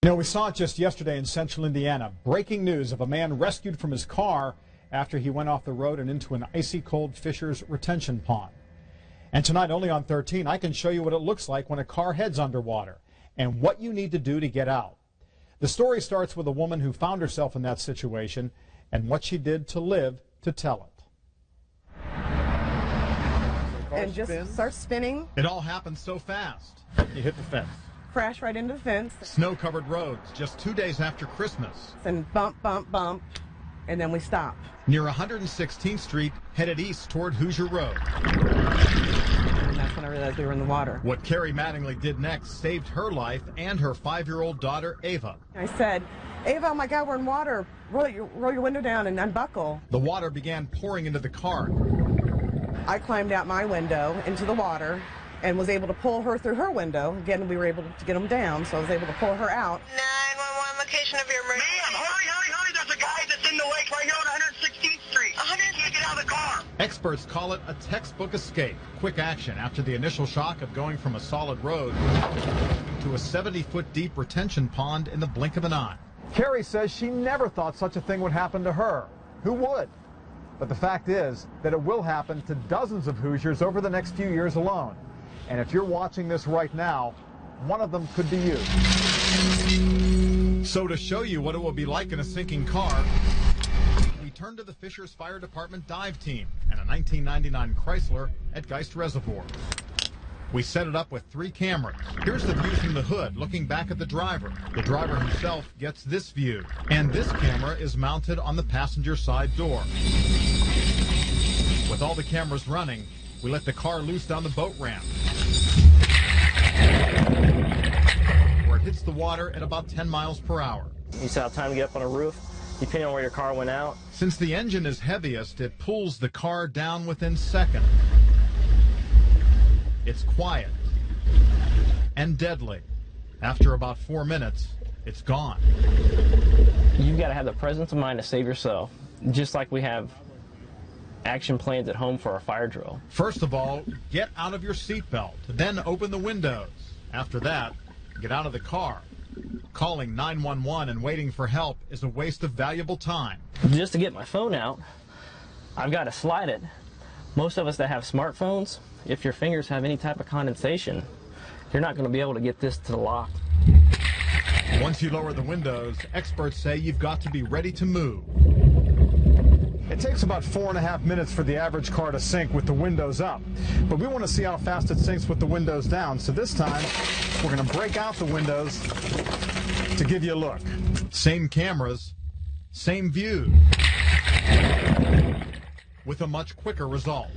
You know, we saw it just yesterday in central Indiana. Breaking news of a man rescued from his car after he went off the road and into an icy cold Fisher's retention pond. And tonight, only on 13, I can show you what it looks like when a car heads underwater and what you need to do to get out. The story starts with a woman who found herself in that situation and what she did to live to tell it. And just start spinning. It all happened so fast. You hit the fence. Crash right into the fence. Snow-covered roads just 2 days after Christmas. And bump, bump, bump, and then we stop. Near 116th Street, headed east toward Hoosier Road. And that's when I realized we were in the water. What Carrie Mattingly did next saved her life and her 5-year-old daughter, Ava. I said, Ava, oh my God, we're in water. Roll your window down and unbuckle. The water began pouring into the car. I climbed out my window into the water and was able to pull her through her window. Again, we were able to get them down, so I was able to pull her out. 911, location of your emergency. Ma'am, hurry, there's a guy that's in the lake right here on 116th Street. You can't get out of the car. Experts call it a textbook escape. Quick action after the initial shock of going from a solid road to a 70-foot deep retention pond in the blink of an eye. Carrie says she never thought such a thing would happen to her. Who would? But the fact is that it will happen to dozens of Hoosiers over the next few years alone. And if you're watching this right now, one of them could be you. So to show you what it will be like in a sinking car, we turn to the Fishers Fire Department dive team and a 1999 Chrysler at Geist Reservoir. We set it up with 3 cameras. Here's the view from the hood looking back at the driver. The driver himself gets this view. And this camera is mounted on the passenger side door. With all the cameras running, we let the car loose down the boat ramp, where it hits the water at about 10 miles per hour. You still have time to get up on a roof, depending on where your car went out. Since the engine is heaviest, it pulls the car down within seconds. It's quiet and deadly. After about 4 minutes, it's gone. You've got to have the presence of mind to save yourself, just like we have action plans at home for our fire drill. First of all, get out of your seatbelt. Then open the windows. After that, get out of the car. Calling 911 and waiting for help is a waste of valuable time. Just to get my phone out, I've got to slide it. Most of us that have smartphones, if your fingers have any type of condensation, you're not going to be able to get this to the lock. Once you lower the windows, experts say you've got to be ready to move. It takes about 4.5 minutes for the average car to sink with the windows up. But we want to see how fast it sinks with the windows down. So this time, we're going to break out the windows to give you a look. Same cameras, same view, with a much quicker result.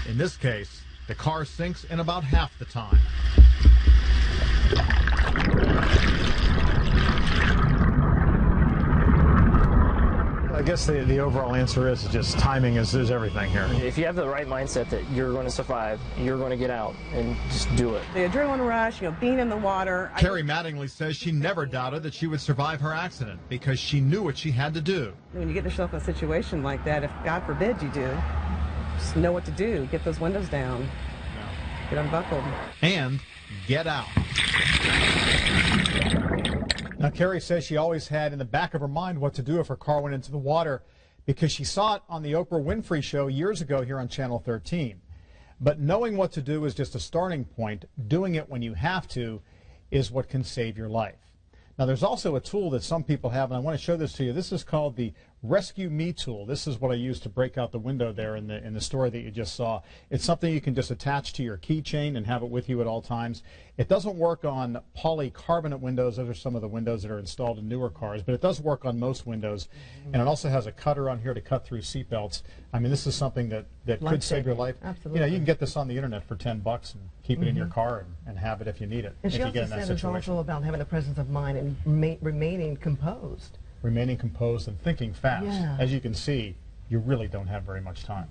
In this case, the car sinks in about half the time. I guess the overall answer is just timing is everything here. If you have the right mindset that you're going to survive, you're going to get out, and just do it. The adrenaline rush, being in the water. Carrie Mattingly says she never doubted that she would survive her accident because she knew what she had to do. When you get yourself in a situation like that, if God forbid you do, just know what to do. Get those windows down. Get unbuckled. And get out. Now, Carrie says she always had in the back of her mind what to do if her car went into the water because she saw it on the Oprah Winfrey Show years ago here on Channel 13. But knowing what to do is just a starting point. Doing it when you have to is what can save your life. Now, there's also a tool that some people have, and I want to show this to you. This is called the Rescue Me tool. This is what I used to break out the window there in the story that you just saw. It's something you can just attach to your keychain and have it with you at all times. It doesn't work on polycarbonate windows. Those are some of the windows that are installed in newer cars, but it does work on most windows. And it also has a cutter on here to cut through seatbelts. I mean, this is something that could save your life. Absolutely. You know, you can get this on the internet for $10 and keep it in your car and have it if you need it. And she if you also get in that said it's situation. also about having the presence of mind and remaining composed. Remaining composed and thinking fast. Yeah. As you can see, you really don't have very much time.